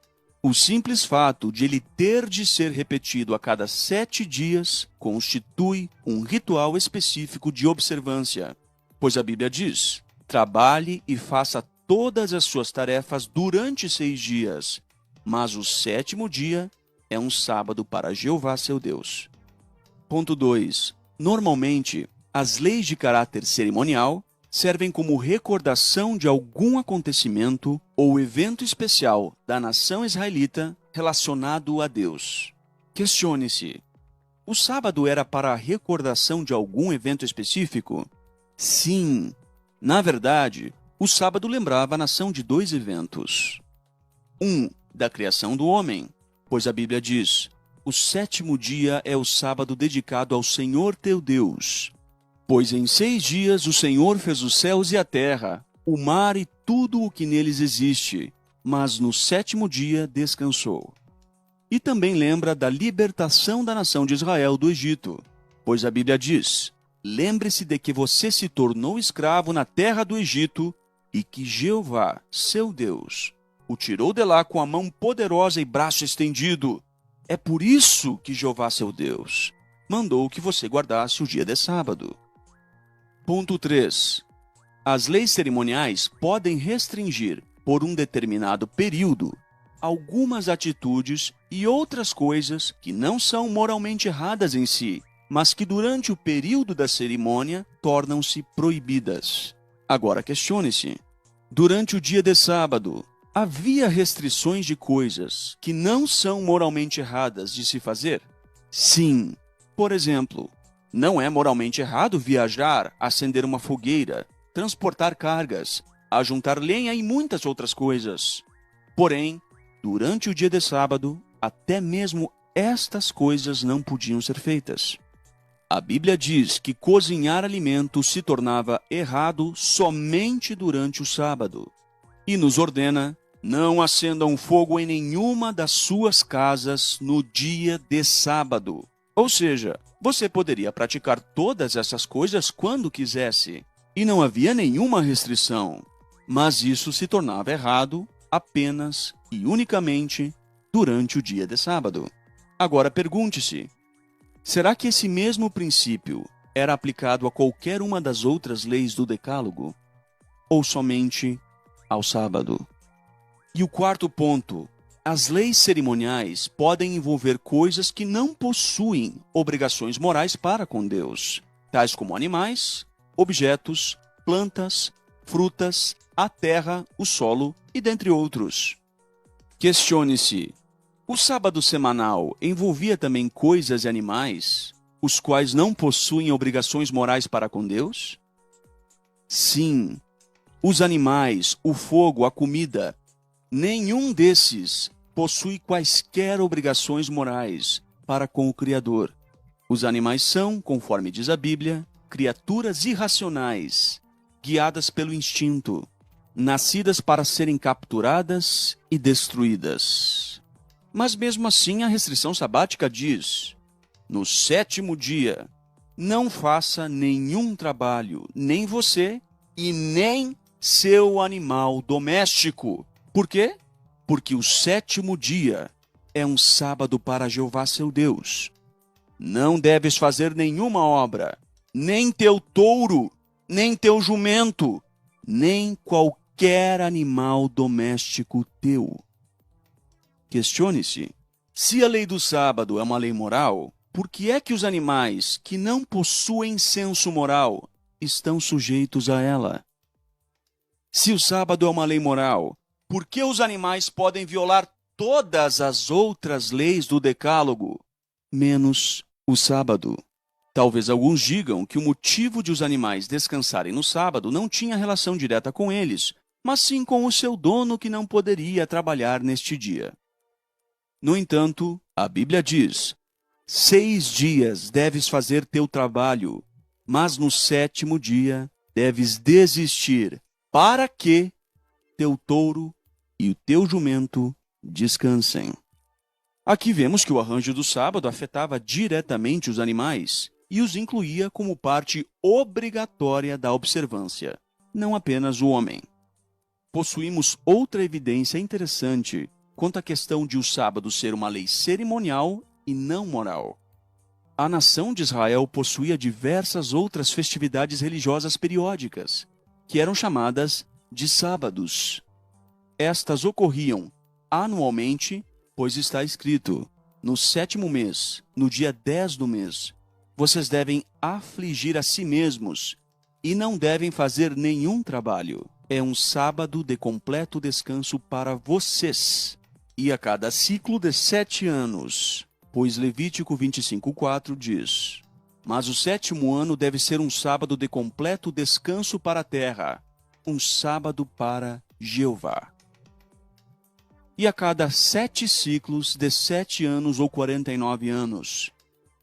O simples fato de ele ter de ser repetido a cada 7 dias constitui um ritual específico de observância, pois a Bíblia diz: trabalhe e faça todas as suas tarefas durante 6 dias, mas o 7º dia é um sábado para Jeová seu Deus. Ponto 2. Normalmente, as leis de caráter cerimonial servem como recordação de algum acontecimento ou evento especial da nação israelita relacionado a Deus. Questione-se: o sábado era para a recordação de algum evento específico? Sim. Na verdade, o sábado lembrava a nação de 2 eventos. da criação do homem, pois a Bíblia diz: o sétimo dia é o sábado dedicado ao Senhor teu Deus. Pois em 6 dias o Senhor fez os céus e a terra, o mar e tudo o que neles existe, mas no sétimo dia descansou. E também lembra da libertação da nação de Israel do Egito, pois a Bíblia diz: lembre-se de que você se tornou escravo na terra do Egito e que Jeová, seu Deus, o tirou de lá com a mão poderosa e braço estendido. É por isso que Jeová, seu Deus, mandou que você guardasse o dia de sábado. Ponto 3. As leis cerimoniais podem restringir, por um determinado período, algumas atitudes e outras coisas que não são moralmente erradas em si, mas que durante o período da cerimônia tornam-se proibidas. Agora questione-se: durante o dia de sábado, havia restrições de coisas que não são moralmente erradas de se fazer? Sim. Por exemplo, não é moralmente errado viajar, acender uma fogueira, transportar cargas, ajuntar lenha e muitas outras coisas. Porém, durante o dia de sábado, até mesmo estas coisas não podiam ser feitas. A Bíblia diz que cozinhar alimento se tornava errado somente durante o sábado. E nos ordena: não acendam fogo em nenhuma das suas casas no dia de sábado. Ou seja, você poderia praticar todas essas coisas quando quisesse, e não havia nenhuma restrição. Mas isso se tornava errado apenas e unicamente durante o dia de sábado. Agora pergunte-se: será que esse mesmo princípio era aplicado a qualquer uma das outras leis do Decálogo? Ou somente ao sábado? E o quarto ponto: as leis cerimoniais podem envolver coisas que não possuem obrigações morais para com Deus, tais como animais, objetos, plantas, frutas, a terra, o solo e dentre outros. Questione-se: o sábado semanal envolvia também coisas e animais, os quais não possuem obrigações morais para com Deus? Sim, os animais, o fogo, a comida, nenhum desses possui quaisquer obrigações morais para com o Criador. Os animais são, conforme diz a Bíblia, criaturas irracionais, guiadas pelo instinto, nascidas para serem capturadas e destruídas. Mas mesmo assim a restrição sabática diz: no sétimo dia, não faça nenhum trabalho, nem você e nem seu animal doméstico. Por quê? Porque o sétimo dia é um sábado para Jeová seu Deus. Não deves fazer nenhuma obra, nem teu touro, nem teu jumento, nem qualquer animal doméstico teu. Questione-se: se a lei do sábado é uma lei moral, por que é que os animais que não possuem senso moral estão sujeitos a ela? Se o sábado é uma lei moral, por que os animais podem violar todas as outras leis do Decálogo, menos o sábado? Talvez alguns digam que o motivo de os animais descansarem no sábado não tinha relação direta com eles, mas sim com o seu dono que não poderia trabalhar neste dia. No entanto, a Bíblia diz: 6 dias deves fazer teu trabalho, mas no sétimo dia deves desistir, para que teu touro e o teu jumento descansem. Aqui vemos que o arranjo do sábado afetava diretamente os animais e os incluía como parte obrigatória da observância, não apenas o homem. Possuímos outra evidência interessante quanto à questão de o sábado ser uma lei cerimonial e não moral. A nação de Israel possuía diversas outras festividades religiosas periódicas, que eram chamadas de sábados. Estas ocorriam anualmente, pois está escrito: no sétimo mês, no dia 10 do mês, vocês devem afligir a si mesmos e não devem fazer nenhum trabalho. É um sábado de completo descanso para vocês. E a cada ciclo de 7 anos, pois Levítico 25:4 diz: mas o sétimo ano deve ser um sábado de completo descanso para a terra, um sábado para Jeová. e a cada 7 ciclos de 7 anos ou 49 anos.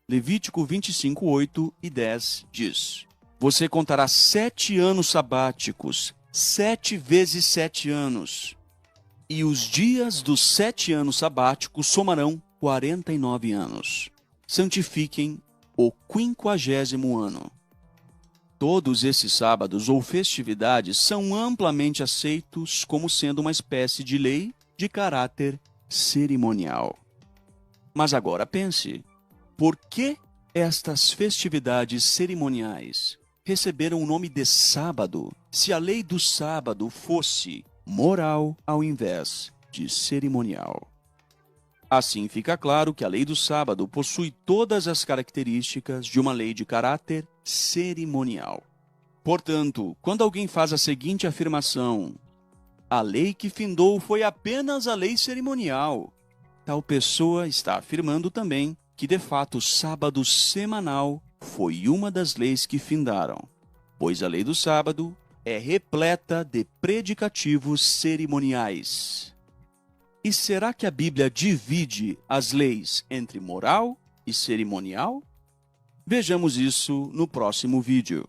Levítico 25, 8 e 10 diz: você contará 7 anos sabáticos, 7 vezes 7 anos. E os dias dos 7 anos sabáticos somarão 49 anos. Santifiquem o 50º ano. Todos esses sábados ou festividades são amplamente aceitos como sendo uma espécie de lei de caráter cerimonial. Mas agora pense, por que estas festividades cerimoniais receberam o nome de sábado, se a lei do sábado fosse moral ao invés de cerimonial? Assim fica claro que a lei do sábado possui todas as características de uma lei de caráter cerimonial. Portanto, quando alguém faz a seguinte afirmação: a lei que findou foi apenas a lei cerimonial, tal pessoa está afirmando também que, de fato, o sábado semanal foi uma das leis que findaram, pois a lei do sábado é repleta de predicativos cerimoniais. E será que a Bíblia divide as leis entre moral e cerimonial? Vejamos isso no próximo vídeo.